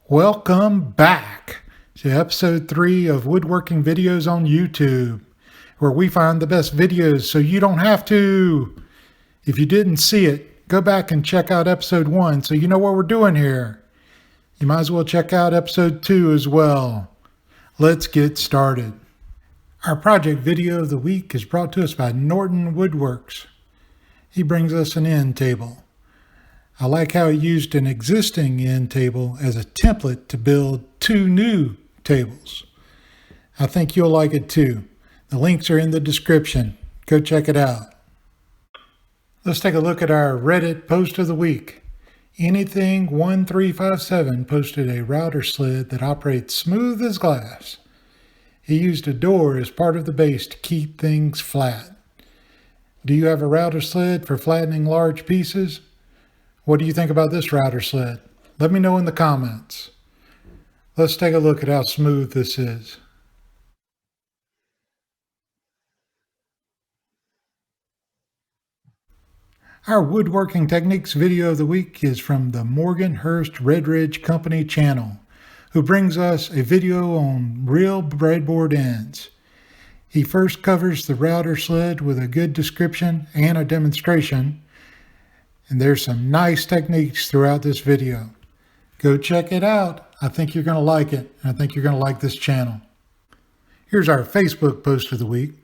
Welcome back to episode 3 of Woodworking Videos on YouTube, where we find the best videos so you don't have to. If you didn't see it, go back and check out episode 1 so you know what we're doing here. You might as well check out episode 2 as well. Let's get started. Our project video of the week is brought to us by Norton Woodworks. He brings us an end table. I like how he used an existing end table as a template to build 2 new tables. I think you'll like it too. The links are in the description. Go check it out. Let's take a look at our Reddit post of the week. Anything1357 posted a router sled that operates smooth as glass. He used a door as part of the base to keep things flat. Do you have a router sled for flattening large pieces? What do you think about this router sled? Let me know in the comments. Let's take a look at how smooth this is. Our woodworking techniques video of the week is from the Morgan Hurst Ridgid Company channel, who brings us a video on real breadboard ends. He first covers the router sled with a good description and a demonstration. And there's some nice techniques throughout this video. Go check it out. I think you're going to like it. And I think you're going to like this channel. Here's our Facebook post of the week.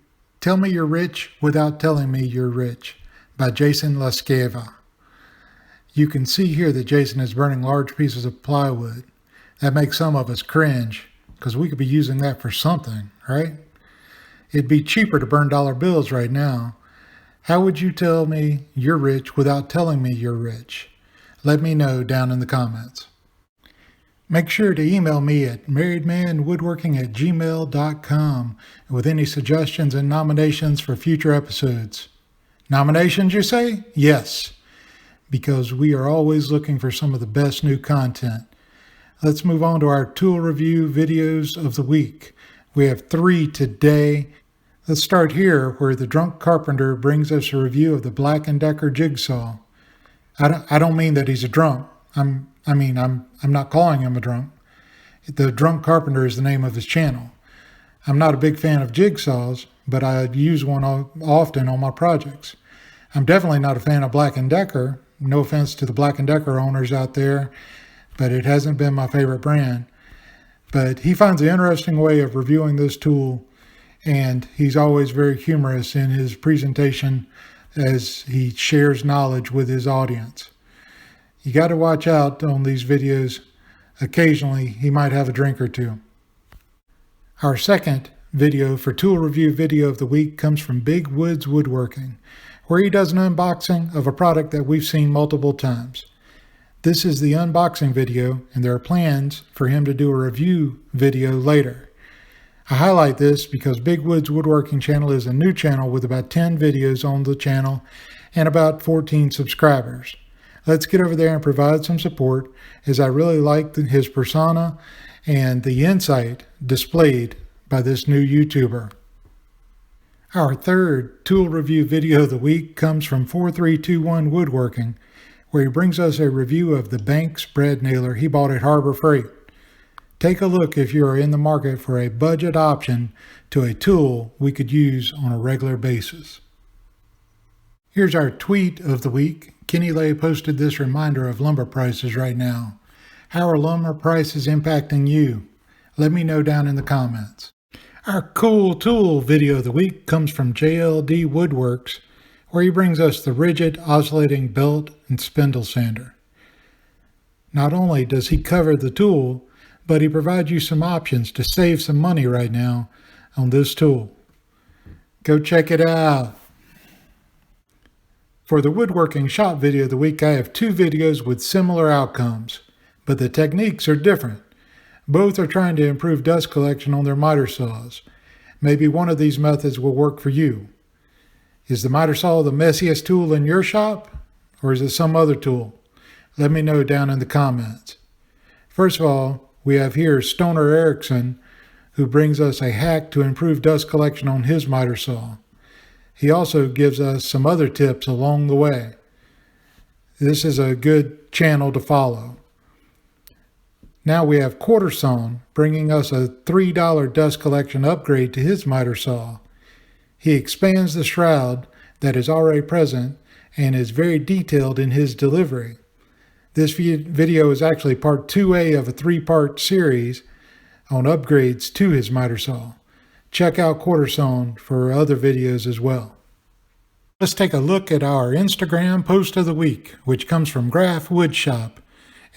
Tell Me You're Rich Without Telling Me You're Rich by Jason Lasceva. You can see here that Jason is burning large pieces of plywood. That makes some of us cringe because we could be using that for something, right? It'd be cheaper to burn dollar bills right now. How would you tell me you're rich without telling me you're rich? Let me know down in the comments. Make sure to email me at marriedmanwoodworking@gmail.com with any suggestions and nominations for future episodes. Nominations, you say? Yes, because we are always looking for some of the best new content. Let's move on to our tool review videos of the week. We have 3 today. Let's start here where the drunk carpenter brings us a review of the Black & Decker jigsaw. I don't mean that he's a drunk. I'm not calling him a drunk. The Drunk Carpenter is the name of his channel. I'm not a big fan of jigsaws, but I use one often on my projects. I'm definitely not a fan of Black & Decker. No offense to the Black & Decker owners out there, but it hasn't been my favorite brand. But he finds an interesting way of reviewing this tool, and he's always very humorous in his presentation as he shares knowledge with his audience. You got to watch out on these videos. Occasionally, he might have a drink or two. Our second video for tool review video of the week comes from Big Woods Woodworking, where he does an unboxing of a product that we've seen multiple times. This is the unboxing video, and there are plans for him to do a review video later. I highlight this because Big Woods Woodworking channel is a new channel with about 10 videos on the channel and about 14 subscribers. Let's get over there and provide some support, as I really like his persona and the insight displayed by this new YouTuber. Our third tool review video of the week comes from 4321 Woodworking, where he brings us a review of the Banks bread nailer he bought at Harbor Freight. Take a look if you are in the market for a budget option to a tool we could use on a regular basis. Here's our tweet of the week. Kenny Lay posted this reminder of lumber prices right now. How are lumber prices impacting you? Let me know down in the comments. Our cool tool video of the week comes from JLD Woodworks, where he brings us the Ridgid oscillating belt and spindle sander. Not only does he cover the tool, but he provides you some options to save some money right now on this tool. Go check it out. For the woodworking shop video of the week, I have 2 videos with similar outcomes, but the techniques are different. Both are trying to improve dust collection on their miter saws. Maybe one of these methods will work for you. Is the miter saw the messiest tool in your shop, or is it some other tool? Let me know down in the comments. First of all, we have here Stoner Erickson, who brings us a hack to improve dust collection on his miter saw. He also gives us some other tips along the way. This is a good channel to follow. Now we have Quarter Sawn bringing us a $3 dust collection upgrade to his miter saw. He expands the shroud that is already present and is very detailed in his delivery. This video is actually part 2A of a 3-part series on upgrades to his miter saw. Check out Quarter Sawn for other videos as well. Let's take a look at our Instagram post of the week, which comes from Graf Woodshop.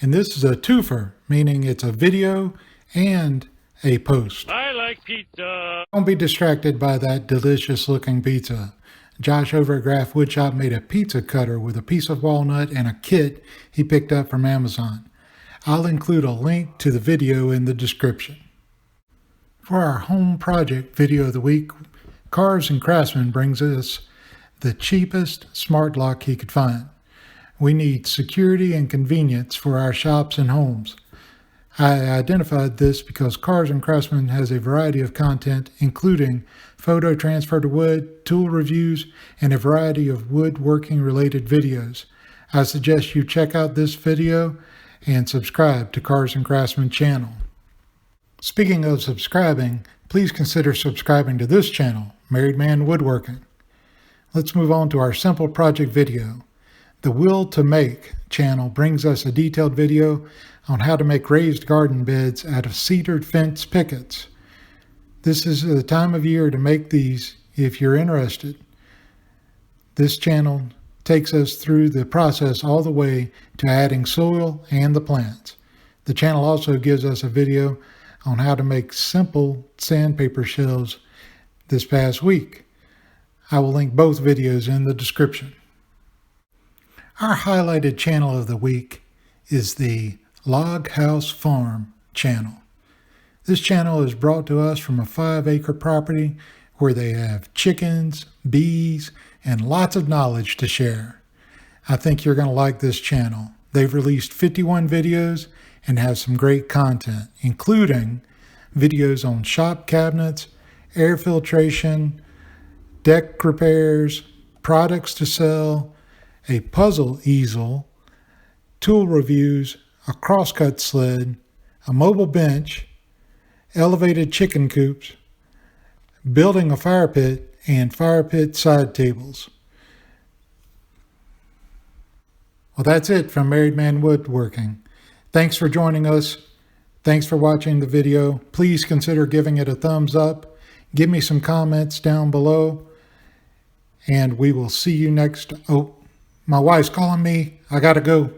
And this is a twofer, meaning it's a video and a post. I like pizza. Don't be distracted by that delicious looking pizza. Josh over at Graf Woodshop made a pizza cutter with a piece of walnut and a kit he picked up from Amazon. I'll include a link to the video in the description. For our home project video of the week, Cars and Craftsman brings us the cheapest smart lock he could find. We need security and convenience for our shops and homes. I identified this because Cars and Craftsman has a variety of content, including photo transfer to wood, tool reviews, and a variety of woodworking related videos. I suggest you check out this video and subscribe to Cars and Craftsman channel. Speaking of subscribing, please consider subscribing to this channel, Married Man Woodworking. Let's move on to our simple project video. The Will to Make channel brings us a detailed video on how to make raised garden beds out of cedar fence pickets. This is the time of year to make these if you're interested. This channel takes us through the process all the way to adding soil and the plants. The channel also gives us a video on how to make simple sandpaper shelves this past week. I will link both videos in the description. Our highlighted channel of the week is the Log House Farm channel. This channel is brought to us from a 5-acre property where they have chickens, bees, and lots of knowledge to share. I think you're going to like this channel. They've released 51 videos and have some great content, including videos on shop cabinets, air filtration, deck repairs, products to sell, a puzzle easel, tool reviews, a crosscut sled, a mobile bench, elevated chicken coops, building a fire pit, and fire pit side tables. Well, that's it from Married Man Woodworking. Thanks for joining us. Thanks for watching the video. Please consider giving it a thumbs up. Give me some comments down below. And we will see you next. Oh, my wife's calling me. I gotta go.